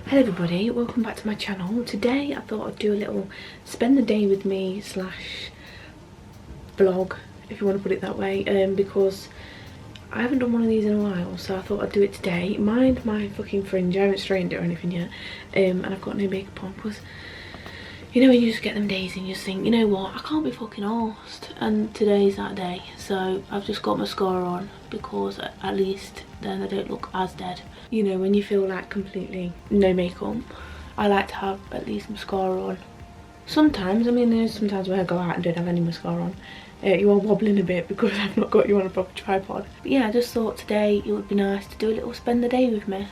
Hello everybody, welcome back to my channel. Today I thought I'd do a little spend the day with me slash vlog, if you want to put it that way, because I haven't done one of these in a while, so I thought I'd do it today. Mind my fucking fringe, I haven't straightened it or anything yet, and I've got no makeup on because, you know, when you just get them days and you just think, you know what, I can't be fucking arsed, and today's that day. So I've just got mascara on because at least then I don't look as dead. You know, when you feel like completely no makeup, I like to have at least mascara on. Sometimes, I mean, there's sometimes when I go out and don't have any mascara on. You are wobbling a bit because I've not got you on a proper tripod. But yeah, I just thought today it would be nice to do a little spend the day with me,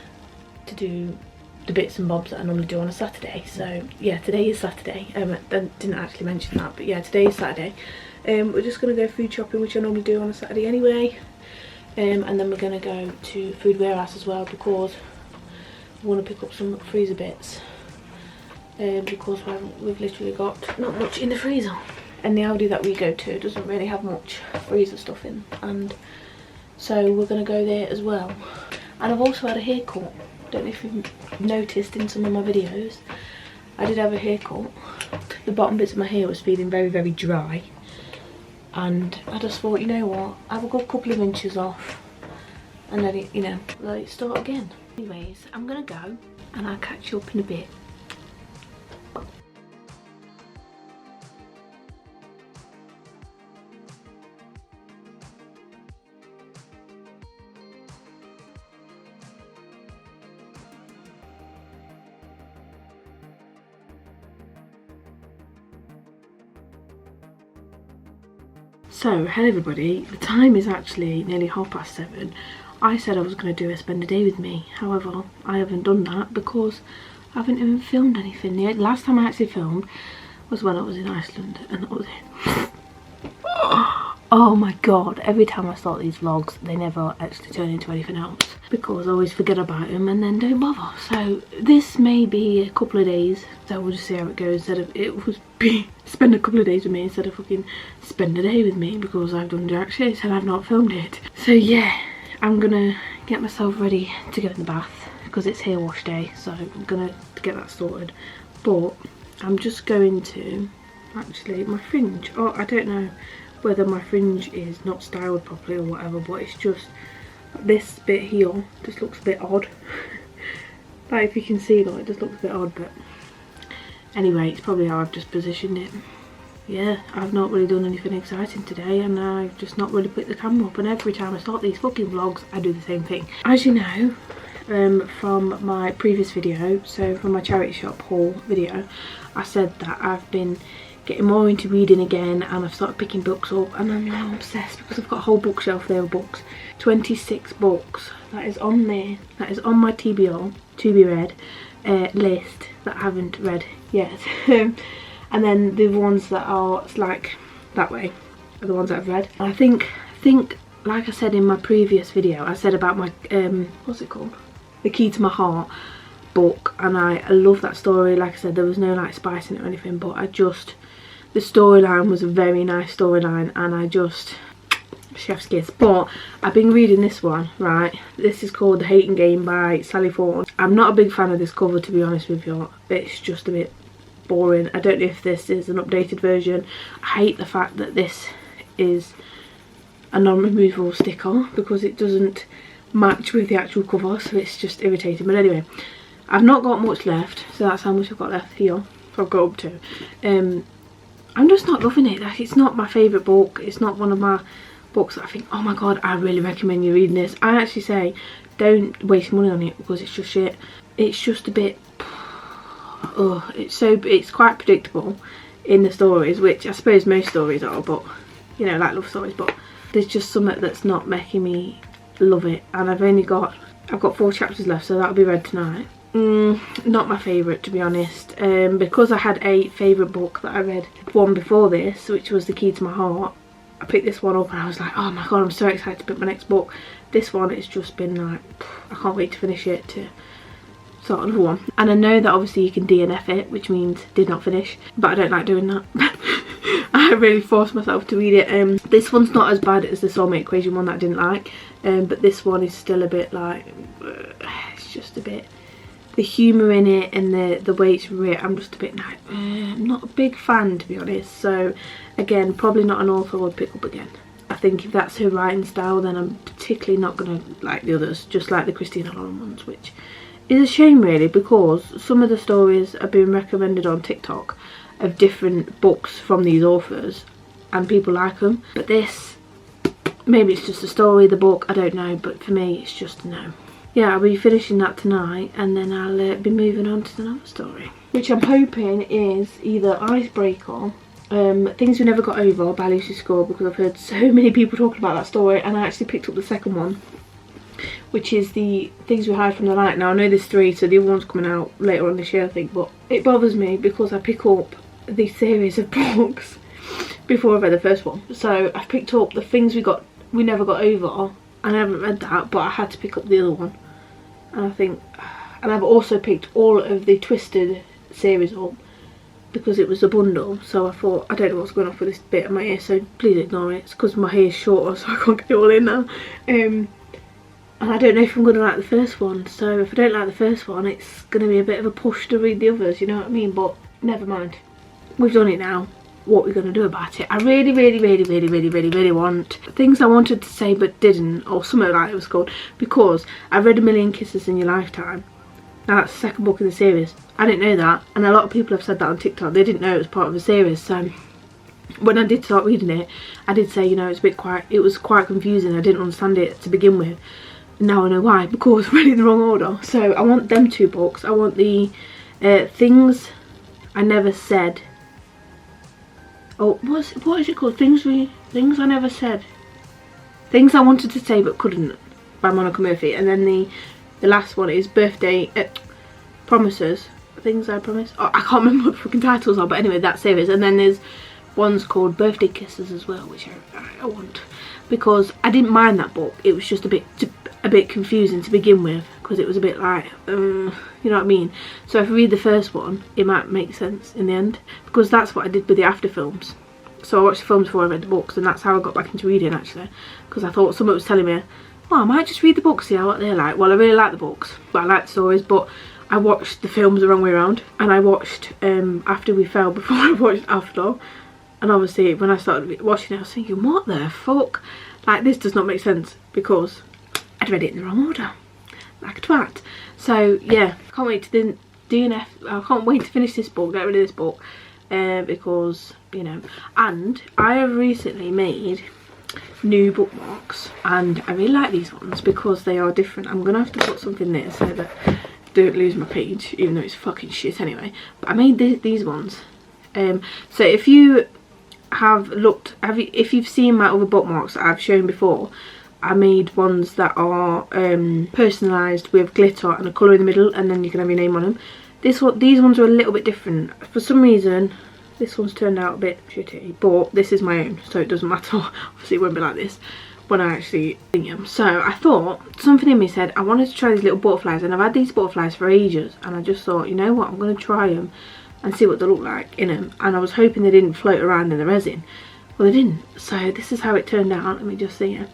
to do the bits and bobs that I normally do on a Saturday. So yeah, today is Saturday. I didn't actually mention that, but yeah, today is Saturday. We're just gonna go food shopping, which I normally do on a Saturday anyway, and then we're gonna go to Food Warehouse as well because we want to pick up some freezer bits, because we've literally got not much in the freezer, and the Aldi that we go to doesn't really have much freezer stuff in, and so we're gonna go there as well. And I've also had a haircut. Don't know if you've noticed in some of my videos, I did have a haircut. The bottom bits of my hair was feeling very, very dry, and I just thought, you know what, have a good couple of inches off and let it, you know, let it start again. Anyways, I'm gonna go and I'll catch you up in a bit. So, hello everybody, the time is actually nearly 7:30. I said I was going to do a spend a day with me, however, I haven't done that because I haven't even filmed anything. The last time I actually filmed was when I was in Iceland, and that was it. Oh my god, every time I start these vlogs, they never actually turn into anything else because I always forget about them and then don't bother. So this may be a couple of days, so we'll just see how it goes. Instead of it would be spend a couple of days with me instead of fucking spend a day with me, because I've done jack shit and I've not filmed it. So yeah, I'm gonna get myself ready to go in the bath because it's hair wash day, so I'm gonna get that sorted. But I'm just going to, actually, my fringe, oh, I don't know whether my fringe is not styled properly or whatever, but it's just this bit here just looks a bit odd. Like, if you can see, like, it just looks a bit odd, but anyway, it's probably how I've just positioned it. Yeah, I've not really done anything exciting today, and I've just not really put the camera up, and every time I start these fucking vlogs I do the same thing. As you know, from my previous video, so from my charity shop haul video, I said that I've been getting more into reading again, and I've started picking books up, and I'm now obsessed because I've got a whole bookshelf there of books. 26 books that is on there, that is on my TBR, to be read, list that I haven't read yet. And then the ones that are like that way are the ones that I've read. I think like I said in my previous video, I said about my what's it called, The Key to My Heart book, and I love that story. Like I said, there was no like spice in it or anything, but the storyline was a very nice storyline, and I just, chef's kiss. But I've been reading this one, right? This is called The Hating Game by Sally Thorne. I'm not a big fan of this cover, to be honest with you. It's just a bit boring. I don't know if this is an updated version. I hate the fact that this is a non-removable sticker because it doesn't match with the actual cover, so it's just irritating. But anyway, I've not got much left, so that's how much I've got left here. So I've got up to. I'm just not loving it. Like, it's not my favourite book. It's not one of my books that I think, oh my god, I really recommend you reading this. I actually say don't waste money on it because it's just shit. It's just a bit, oh, it's quite predictable in the stories, which I suppose most stories are, but you know, like love stories, but there's just something that's not making me love it, and I've got 4 chapters left, so that'll be read tonight. Not my favourite, to be honest, because I had a favourite book that I read one before this, which was The Key to My Heart. I picked this one up and I was like, oh my god, I'm so excited to pick my next book. This one, it's just been like, I can't wait to finish it, to start another one. And I know that obviously you can DNF it, which means did not finish, but I don't like doing that. I really forced myself to read it. This one's not as bad as the Soulmate Equation one that I didn't like, but this one is still a bit like, it's just a bit the humour in it and the way it's written, I'm just a bit like, I'm not a big fan, to be honest. So again, probably not an author I would pick up again. I think if that's her writing style, then I'm particularly not going to like the others, just like the Christina Lauren ones, which is a shame really, because some of the stories are being recommended on TikTok of different books from these authors and people like them. But this, maybe it's just a story, the book, I don't know, but for me it's just no. Yeah, I'll be finishing that tonight, and then I'll be moving on to another story, which I'm hoping is either Icebreaker, Things We Never Got Over by Lucy Score, because I've heard so many people talking about that story, and I actually picked up the second one, which is the Things We Hide from the Light. Now I know there's 3, so the other one's coming out later on this year I think, but it bothers me because I pick up the series of books before I read the first one. So I've picked up the Things We Never Got Over, and I haven't read that, but I had to pick up the other one. And I think, and I've also picked all of the Twisted series up because it was a bundle. So I thought, I don't know what's going on with this bit of my ear, so please ignore it. It's because my hair is shorter, so I can't get it all in now. And I don't know if I'm going to like the first one. So if I don't like the first one, it's going to be a bit of a push to read the others, you know what I mean? But never mind. We've done it now. What we're going to do about it. I really want Things I Wanted to Say But Didn't, or something like it was called, because I read A Million Kisses in Your Lifetime. Now that's the second book in the series. I didn't know that, and a lot of people have said that on TikTok. They didn't know it was part of the series. So when I did start reading it, I did say, you know, it was quite confusing. I didn't understand it to begin with. Now I know why, because I read it in the wrong order. So I want them 2 books. I want the Things I Never Said. Oh, what is it called? Things I Never Said. Things I Wanted to Say But Couldn't by Monica Murphy. And then the last one is Promises. Things I Promise. Oh, I can't remember what the fucking titles are, but anyway, that series. And then there's one's called Birthday Kisses as well, which I want, because I didn't mind that book. It was just a bit confusing to begin with, because it was a bit like, you know what I mean? So if I read the first one, it might make sense in the end, because that's what I did with the after films. So I watched the films before I read the books, and that's how I got back into reading actually, because I thought someone was telling me, oh, I might just read the books, see what they're like. Well, I really like the books, but I like the stories, but I watched the films the wrong way around, and I watched After We Fell before I watched After. And obviously when I started watching it, I was thinking, what the fuck? Like, this does not make sense, because I'd read it in the wrong order, like a twat. So yeah, I can't wait to DNF. I can't wait to finish this book, get rid of this book, because, you know. And I have recently made new bookmarks, and I really like these ones because they are different. I'm gonna have to put something there so that I don't lose my page, even though it's fucking shit anyway. But I made these ones. So if you have looked, if you've seen my other bookmarks that I've shown before, I made ones that are personalised with glitter and a colour in the middle, and then you can have your name on them. These ones are a little bit different. For some reason, this one's turned out a bit shitty, but this is my own, so it doesn't matter. Obviously it won't be like this when I actually think them. So I thought, something in me said I wanted to try these little butterflies, and I've had these butterflies for ages, and I just thought, you know what, I'm going to try them and see what they look like in them. And I was hoping they didn't float around in the resin. Well, they didn't. So this is how it turned out. Let me just see it.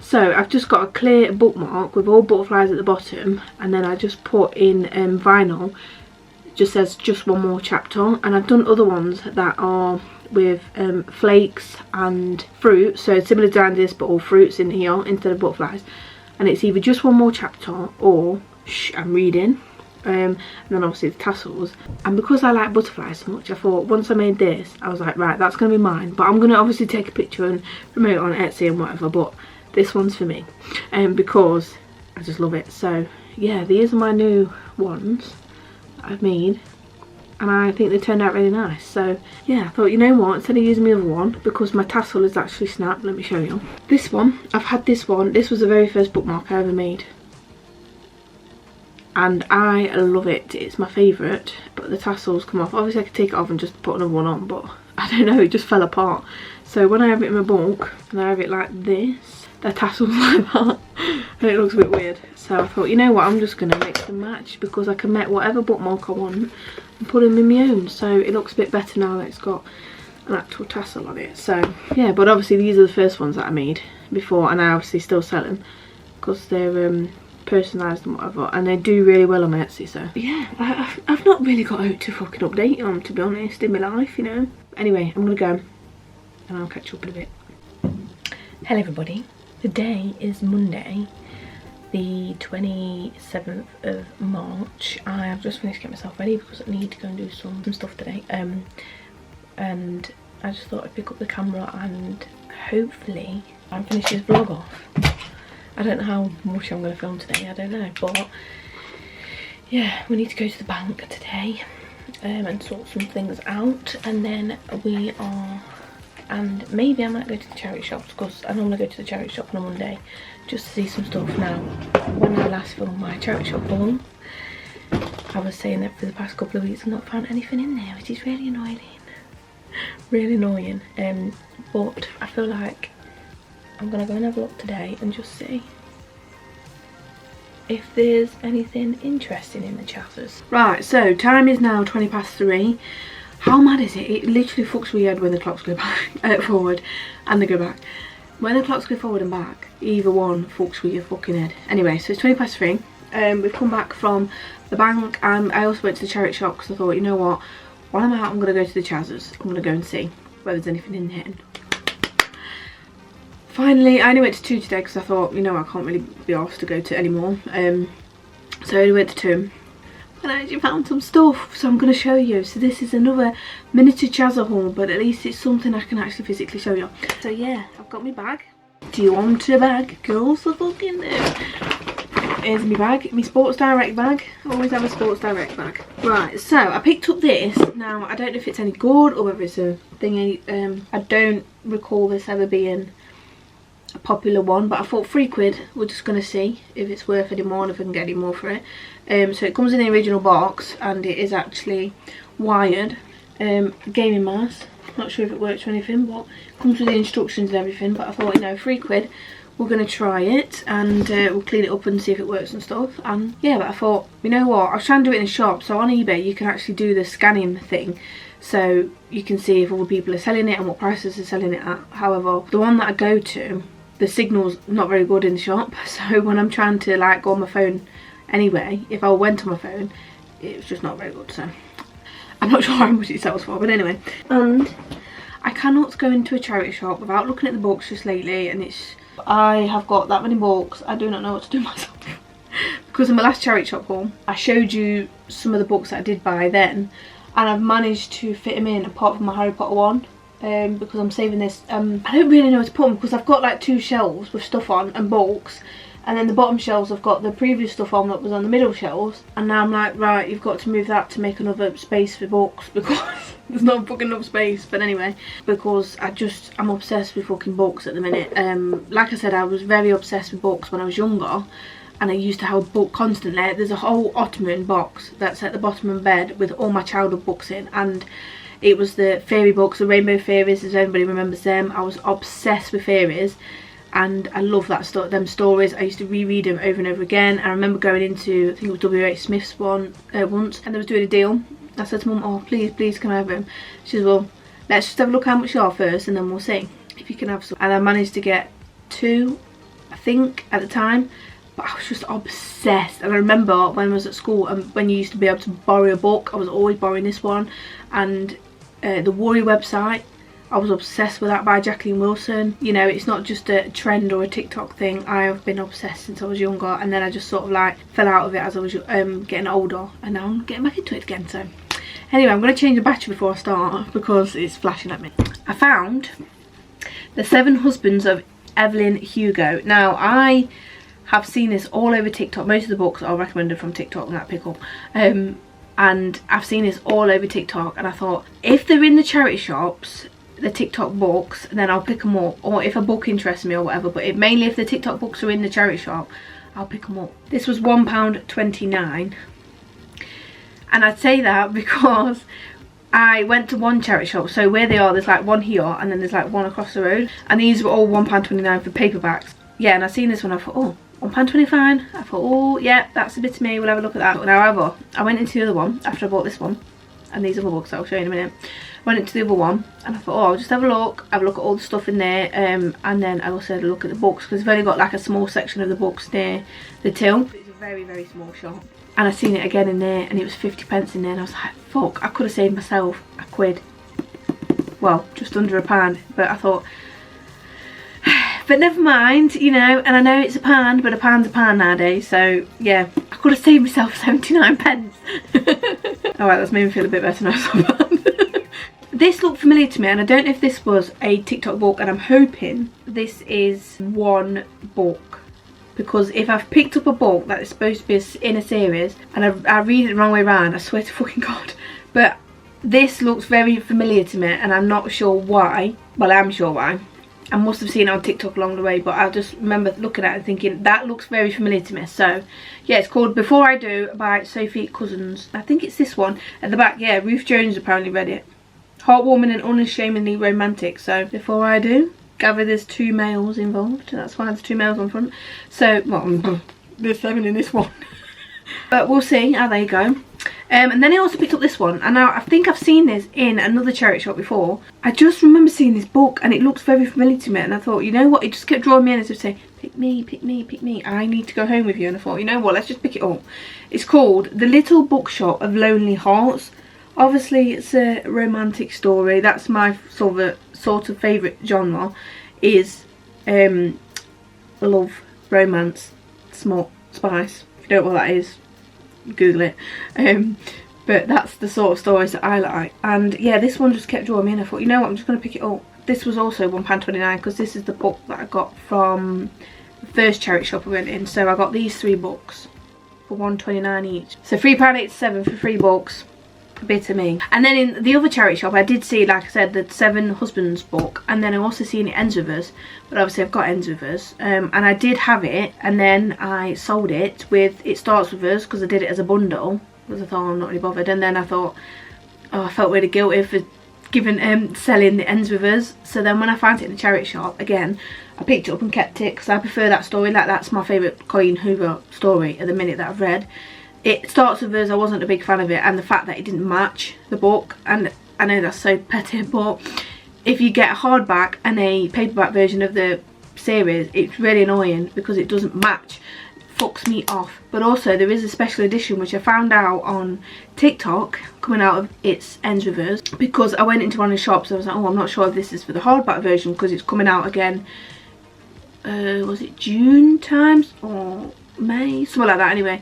So I've just got a clear bookmark with all butterflies at the bottom, and then I just put in vinyl. It just says just one more chapter, and I've done other ones that are with flakes and fruit, so similar design to this, but all fruits in here instead of butterflies. And it's either just one more chapter or shh, I'm reading. And then obviously the tassels. And because I like butterflies so much, I thought once I made this, I was like, right, that's going to be mine, but I'm going to obviously take a picture and promote it on Etsy and whatever, but this one's for me, because I just love it. So yeah, these are my new ones that I've made, and I think they turned out really nice. So yeah, I thought, you know what, instead of using the other one, because my tassel is actually snapped, let me show you. This one, I've had this one, this was the very first bookmark I ever made, and I love it. It's my favourite, but the tassels come off. Obviously I could take it off and just put another one on, but I don't know, it just fell apart. So when I have it in my book and I have it like this, the tassels like that, and it looks a bit weird. So I thought, you know what, I'm just going to mix and match, because I can make whatever bookmark I want and put them in my own, so it looks a bit better now that it's got an actual tassel on it. So yeah, but obviously these are the first ones that I made before, and I obviously still sell them because they're personalised and whatever, and they do really well on Etsy. So yeah, I've not really got out to fucking update them, to be honest, in my life, you know. Anyway, I'm gonna go and I'll catch you up in a bit. Hello everybody, today is Monday the 27th of March. I have just finished getting myself ready because I need to go and do some stuff today, and I just thought I'd pick up the camera and hopefully I'm finish this vlog off. I don't know how much I'm going to film today, I don't know, but yeah, we need to go to the bank today and sort some things out, and then we are, and maybe I might go to the charity shops because I normally go to the charity shop on a Monday just to see some stuff. Now, when I last filmed my charity shop haul, I was saying that for the past couple of weeks I've not found anything in there, which is really annoying. Really annoying. But I feel like I'm gonna go and have a look today and just see if there's anything interesting in the chatters. Right, so time is now 3:20. How mad is it? It literally fucks with your head when the clocks go back, forward and they go back. When the clocks go forward and back, either one fucks with your fucking head. Anyway, so it's 3:20. We've come back from the bank, and I also went to the charity shop because I thought, you know what, while I'm out I'm going to go to the Chazzers. I'm going to go and see whether there's anything in there. Finally, I only went to 2 today because I thought, you know, I can't really be asked to go to any more. So I only went to 2. And I actually found some stuff, so I'm going to show you. So this is another miniature Chazzer haul, but at least it's something I can actually physically show you. So yeah, I've got my bag. Do you want a bag? Girls are fucking there. Here's my bag, my Sports Direct bag. I always have a Sports Direct bag. Right, so I picked up this. Now, I don't know if it's any good or whether it's a thingy. I don't recall this ever being a popular one, but I thought £3 we're just going to see if it's worth any more and if I can get any more for it. So it comes in the original box and it is actually wired. Gaming mouse, not sure if it works or anything, but it comes with the instructions and everything. But I thought, you know, £3 we're going to try it, and we'll clean it up and see if it works and stuff. And yeah, but I thought, you know what, I was trying to do it in a shop. So on eBay you can actually do the scanning thing, so you can see if all the people are selling it and what prices they're selling it at. However, the one that I go to, the signal's not very good in the shop, so when I'm trying to like go on my phone anyway, if I went on my phone, it was just not very good. So I'm not sure how much it sells for, but anyway. And I cannot go into a charity shop without looking at the books just lately, and I have got that many books, I do not know what to do myself. Because in my last charity shop haul, I showed you some of the books that I did buy then, and I've managed to fit them in apart from my Harry Potter one. Because I'm saving this, I don't really know where to put them because I've got like 2 shelves with stuff on and books, and then the bottom shelves I've got the previous stuff on that was on the middle shelves, and now I'm like, right, you've got to move that to make another space for books because there's not fucking enough space. But anyway, because I'm obsessed with fucking books at the minute. Like I said, I was very obsessed with books when I was younger, and I used to have a book constantly. There's a whole ottoman box that's at the bottom of my bed with all my childhood books in, and it was the fairy books, the Rainbow Fairies, as everybody remembers them. I was obsessed with fairies, and I love them stories. I used to reread them over and over again. I remember going into, I think it was W.H. Smith's one once, and they was doing a deal. I said to Mum, oh please can I have them? She said, well, let's just have a look how much they are first, and then we'll see if you can have some. And I managed to get 2, I think, at the time. But I was just obsessed. And I remember when I was at school, and when you used to be able to borrow a book, I was always borrowing this one. And the Worry website, I was obsessed with that, by Jacqueline Wilson. You know, it's not just a trend or a TikTok thing. I have been obsessed since I was younger, and then I just sort of like fell out of it as I was getting older, and now I'm getting back into it again. So anyway, I'm going to change the battery before I start because it's flashing at me. I found The 7 Husbands of Evelyn Hugo. Now, I have seen this all over TikTok. Most of the books are recommended from TikTok and that pickle. And I've seen this all over TikTok, and I thought, if they're in the charity shops, the TikTok books, then I'll pick them up. Or if a book interests me or whatever, but mainly if the TikTok books are in the charity shop, I'll pick them up. This was £1.29, and I'd say that because I went to one charity shop. So where they are, there's like one here, and then there's like one across the road, and these were all £1.29 for paperbacks. Yeah, and I seen this one, I thought, oh, £1.25. I thought, oh yeah, that's a bit to me, we'll have a look at that. However, I went into the other one after I bought this one, and these other books I'll show you in a minute. I went into the other one and I thought, oh, I'll just have a look at all the stuff in there, and then I also had a look at the books, because they've only got like a small section of the books near the till. It's a very, very small shop. And I seen it again in there, and it was 50p in there, and I was like, fuck, I could have saved myself a quid. Well, just under £1, but I thought, but never mind, you know, and I know it's £1, but £1's £1 nowadays, so yeah, I could have saved myself 79p. Alright, that's made me feel a bit better now, Siobhan. This looked familiar to me, and I don't know if this was a TikTok book, and I'm hoping this is one book, because if I've picked up a book that is supposed to be in a series and I read it the wrong way around, I swear to fucking God. But this looks very familiar to me, and I'm not sure why. Well, I am sure why. I must have seen it on TikTok along the way, but I just remember looking at it and thinking, that looks very familiar to me. So yeah, it's called Before I Do by Sophie Cousins. I think it's this one at the back. Yeah, Ruth Jones apparently read it. Heartwarming and unashamedly romantic. So Before I Do. Gather there's 2 males involved. That's why there's 2 males on front. So, well, there's 7 in this one. But we'll see how they go. And then I also picked up this one, and I think I've seen this in another charity shop before. I just remember seeing this book, and it looks very familiar to me, and I thought, you know what, it just kept drawing me in as if to say, pick me, pick me, pick me, I need to go home with you. And I thought, you know what, let's just pick it up. It's called The Little Bookshop of Lonely Hearts. Obviously it's a romantic story. That's my sort of favourite genre, is love, romance, smart spice. If you don't know what that is, Google it. But that's the sort of stories that I like. And yeah, this one just kept drawing me in. I thought, you know what, I'm just going to pick it up. This was also £1.29, because this is the book that I got from the first charity shop I went in. So I got these 3 books for £1.29 each. So £3.87 for 3 books. A bit of me. And then in the other charity shop I did see, like I said, the 7 Husbands book, and then I also seen it ends with us, but obviously I've got ends with us, and I did have it, and then I sold it with It Starts With Us, because I did it as a bundle, because I thought, oh, I'm not really bothered. And then I thought, oh, I felt really guilty for selling the Ends With Us. So then when I found it in the charity shop again, I picked it up and kept it, because I prefer that story. Like, that's my favourite Colleen Hoover story at the minute that I've read. It Starts With Us, I wasn't a big fan of it, and the fact that it didn't match the book, and I know that's so petty, but if you get a hardback and a paperback version of the series, it's really annoying because it doesn't match. It fucks me off. But also there is a special edition which I found out on TikTok coming out of It Ends With Us, because I went into one of the shops and I was like, oh, I'm not sure if this is for the hardback version, because it's coming out again, was it June times or May, something like that anyway.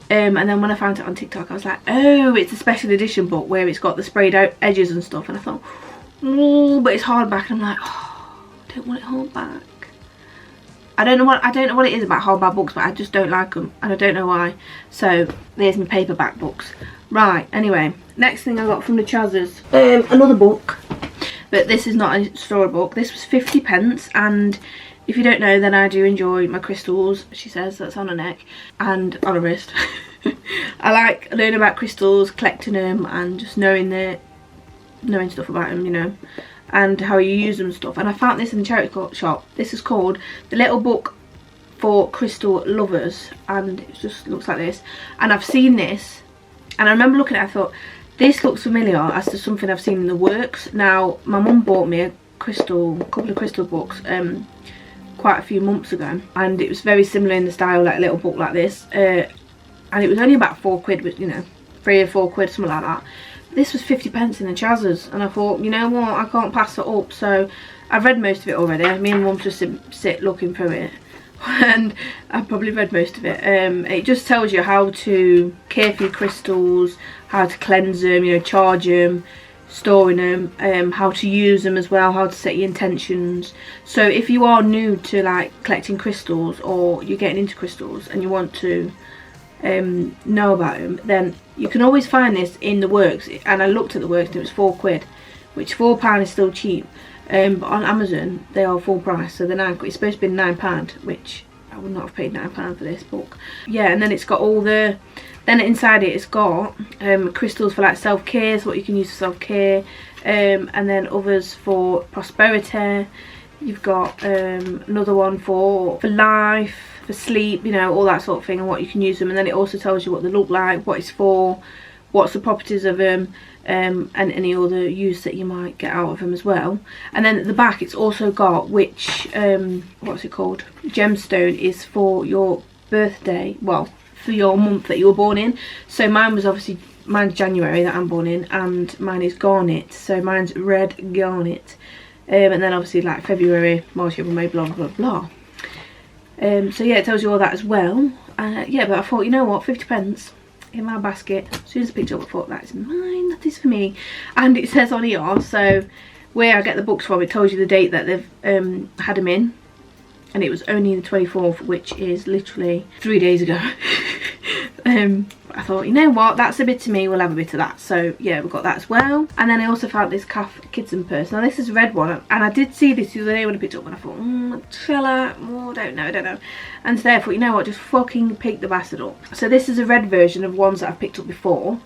And then when I found it on TikTok, I was like, oh, it's a special edition book where it's got the sprayed out edges and stuff. And I thought, oh, but it's hardback. And I'm like, oh, I don't want it hardback. I don't know what it is about hardback books, but I just don't like them, and I don't know why. So there's my paperback books. Right. Anyway, next thing I got from the Chazzers, another book, but this is not a storybook. This was 50p, and if you don't know, then I do enjoy my crystals, she says, that's on her neck and on her wrist. I like learning about crystals, collecting them, and just knowing stuff about them, you know, and how you use them and stuff. And I found this in the charity shop. This is called The Little Book for Crystal Lovers, and it just looks like this. And I've seen this, and I remember looking at it, I thought, this looks familiar as to something I've seen in the works. Now, my mum bought me a couple of crystal books, quite a few months ago, and it was very similar in the style, like a little book like this, and it was only about £4, but you know, 3 or £4, something like that. This was 50p in the Chazzers, and I thought, you know what, I can't pass it up. So I've read most of it already. Me and Mum just sit looking through it, and I've probably read most of it. It just tells you how to care for your crystals, how to cleanse them, you know, charge them, storing them, how to use them as well, how to set your intentions. So if you are new to like collecting crystals, or you're getting into crystals and you want to know about them, then you can always find this in the works. And I looked at the works and it was £4, which £4 is still cheap, but on Amazon they are full price, so they're £9. It's supposed to be £9, which I would not have paid £9 for this book. Yeah, and then it's got all the, then inside it, it's got crystals for like self-care, so what you can use for self-care, and then others for prosperity. You've got another one for life, for sleep, you know, all that sort of thing, and what you can use them. And then it also tells you what they look like, what it's for, what's the properties of them, and any other use that you might get out of them as well. And then at the back it's also got which what's it called, gemstone is for your birthday, well, for your month that you were born in. So mine's January that I'm born in, and mine is garnet, so mine's red garnet. And then obviously like February, March, April, May, blah blah blah. So yeah, it tells you all that as well. Yeah, but I thought, you know what, 50p in my basket. As soon as I picked it up, I thought, that is mine, that is for me. And it says on here, so where I get the books from, it tells you the date that they've had them in, and it was only the 24th, which is literally 3 days ago. I thought, you know what, that's a bit to me, we'll have a bit of that. So yeah, we've got that as well. And then I also found this Calf Kids and Purse. Now this is a red one, and I did see this the other day when I picked it up, and I thought, shall I? Oh, I don't know. And so therefore, you know what, just fucking pick the bastard up. So this is a red version of ones that I've picked up before,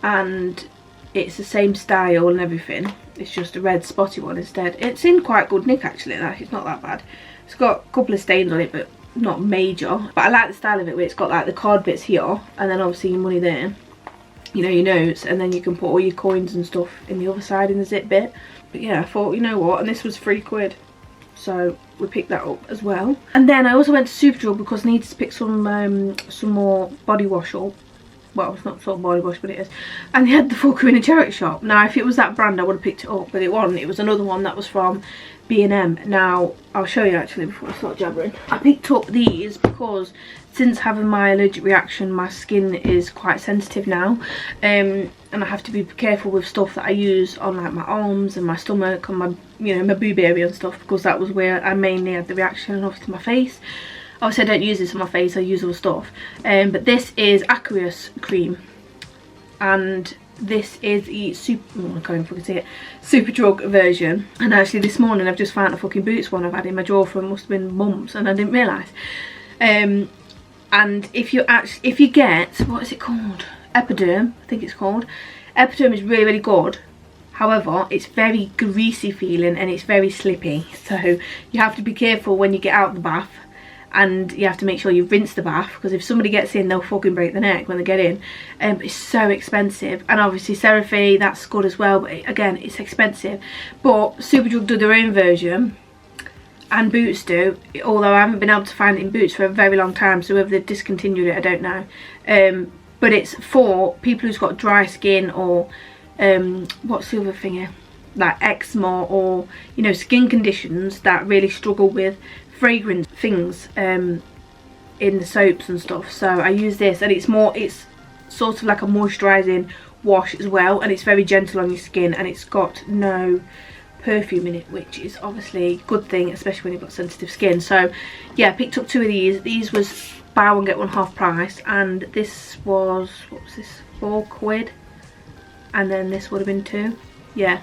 and it's the same style and everything. It's just a red spotty one instead. It's in quite good nick actually, like, it's not that bad. It's got a couple of stains on it, but not major. But I like the style of it, where it's got like the card bits here, and then obviously your money there, you know, your notes, and then you can put all your coins and stuff in the other side in the zip bit. But yeah, I thought, you know what, and this was £3, so we picked that up as well. And then I also went to Superdrug because I needed to pick some more body wash up. Well, it's not sort of body wash, but it is. And they had the fucker in a charity shop. Now if it was that brand I would have picked it up, but it wasn't. It was another one that was from B&M. Now I'll show you actually before I start jabbering. I picked up these because since having my allergic reaction, my skin is quite sensitive now, and I have to be careful with stuff that I use on like my arms and my stomach and my, you know, my boob area and stuff, because that was where I mainly had the reaction, and obviously my face. Obviously I don't use this on my face, I use other stuff. But this is Aqueous cream, and this is the Superdrug version. And actually this morning I've just found a fucking Boots one I've had in my drawer for must have been months, and I didn't realise. And if you get, what is it called? Epiderm, I think it's called. Epiderm is really, really good. However, it's very greasy feeling and it's very slippy. So you have to be careful when you get out of the bath. And you have to make sure you rinse the bath, because if somebody gets in, they'll fucking break their neck when they get in. It's so expensive. And obviously CeraVe, that's good as well, but again, it's expensive. But Superdrug do their own version, and Boots do, although I haven't been able to find it in Boots for a very long time, so whether they've discontinued it, I don't know. But it's for people who's got dry skin, or what's the other thing here, like eczema, or, you know, skin conditions that really struggle with fragrance things in the soaps and stuff. So I use this, and it's sort of like a moisturising wash as well, and it's very gentle on your skin, and it's got no perfume in it, which is obviously a good thing, especially when you've got sensitive skin. So yeah, I picked up 2 of these. These was buy one get one half price, and this was, what was this, £4, and then this would have been 2. Yeah,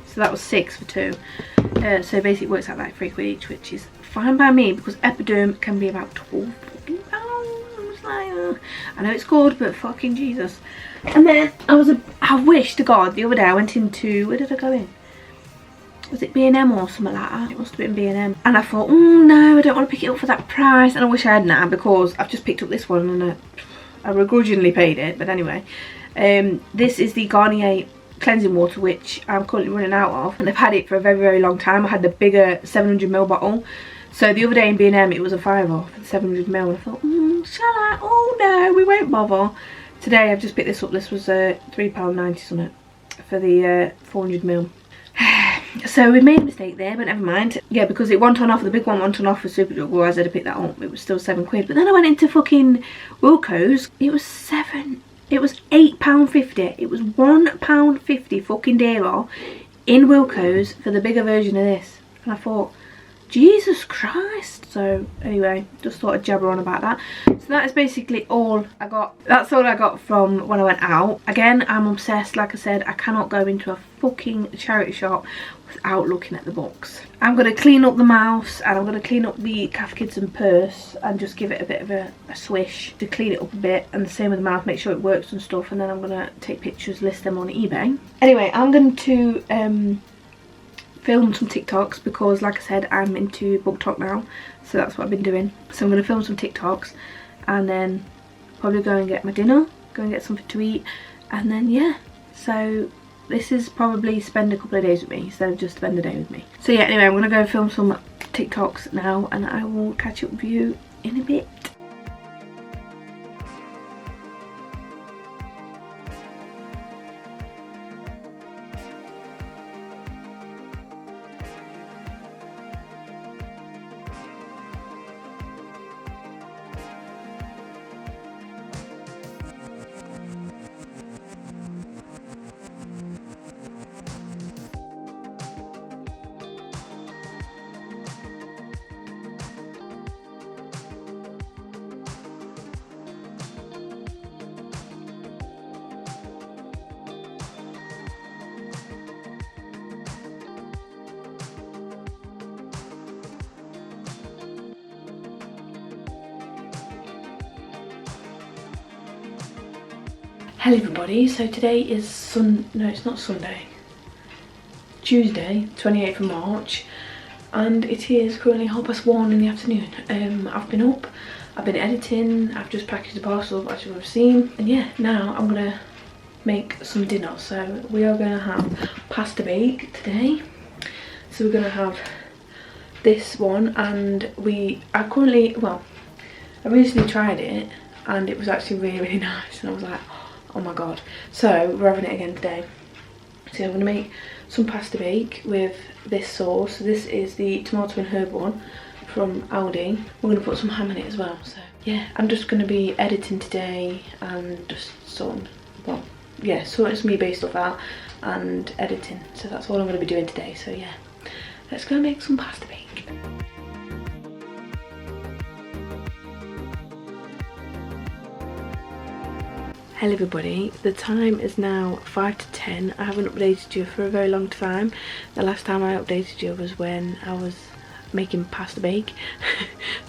so that was 6 for 2. So basically it works out like £3 each, which is fine by me, because Epiderm can be about £12 fucking pounds. Like, I know it's good, but fucking Jesus. And then I wish to God the other day I went into, where did I go in? Was it B&M or something like that? It must have been B&M. And I thought, no, I don't want to pick it up for that price. And I wish I had now, because I've just picked up this one and I begrudgingly paid it. But anyway, this is the Garnier cleansing water, which I'm currently running out of, and I've had it for a very, very long time. I had the bigger 700ml bottle, so the other day in B&M it was a £5 for the 700ml, and I thought, shall I? Oh no, we won't bother. Today I've just picked this up. This was £3.90 something for the 400ml. So we made a mistake there, but never mind. Yeah, because it went on offer, the big one went on offer for Superdrug, otherwise I'd have picked that up. It was still £7. But then I went into fucking Wilko's, it was £8.50. It was £1.50 fucking dearer in Wilko's for the bigger version of this. And I thought, Jesus Christ. So anyway, just thought I'd jabber on about that. So that is basically all I got. That's all I got from when I went out. Again, I'm obsessed. Like I said, I cannot go into a fucking charity shop without looking at the box. I'm going to clean up the mouse, and I'm going to clean up the Calf Kids and Purse, and just give it a bit of a swish to clean it up a bit, and the same with the mouth, make sure it works and stuff. And then I'm going to take pictures, list them on eBay. Anyway, I'm going to film some TikToks, because like I said, I'm into book talk now, so that's what I've been doing. So I'm going to film some TikToks, and then probably go and get my dinner, go and get something to eat, And then yeah, so this is probably spend a couple of days with me instead of just spend a day with me. So yeah, anyway, I'm gonna go film some TikToks now and I will catch up with you in a bit. Hello everybody, so today is no, it's not Sunday, Tuesday, 28th of March, and it is currently 1:30 in the afternoon. I've been up, I've been editing, I've just packaged a parcel as you would have seen, and yeah, now I'm gonna make some dinner. So we are gonna have pasta bake today. So we're gonna have this one, and I recently tried it and it was actually really nice, and I was like, oh my god. So we're having it again today. So I'm going to make some pasta bake with this sauce. So this is the tomato and herb one from Aldi. We're going to put some ham in it as well. So yeah, I'm just going to be editing today and just sorting some me based stuff out and editing. So that's all I'm going to be doing today. So yeah, let's go make some pasta bake. Hello everybody, the time is now 5 to 10. I haven't updated you for a very long time. The last time I updated you was when I was making pasta bake.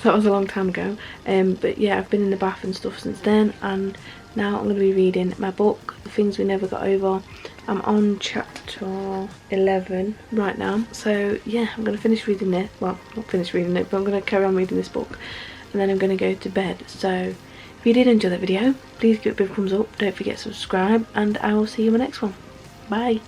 So that was a long time ago. But yeah, I've been in the bath and stuff since then, and now I'm going to be reading my book, The Things We Never Got Over. I'm on chapter 11 right now. So yeah, I'm going to finish reading it. Well, not finish reading it, but I'm going to carry on reading this book, and then I'm going to go to bed. So if you did enjoy that video, please give it a big thumbs up, don't forget to subscribe, and I will see you in my next one. Bye!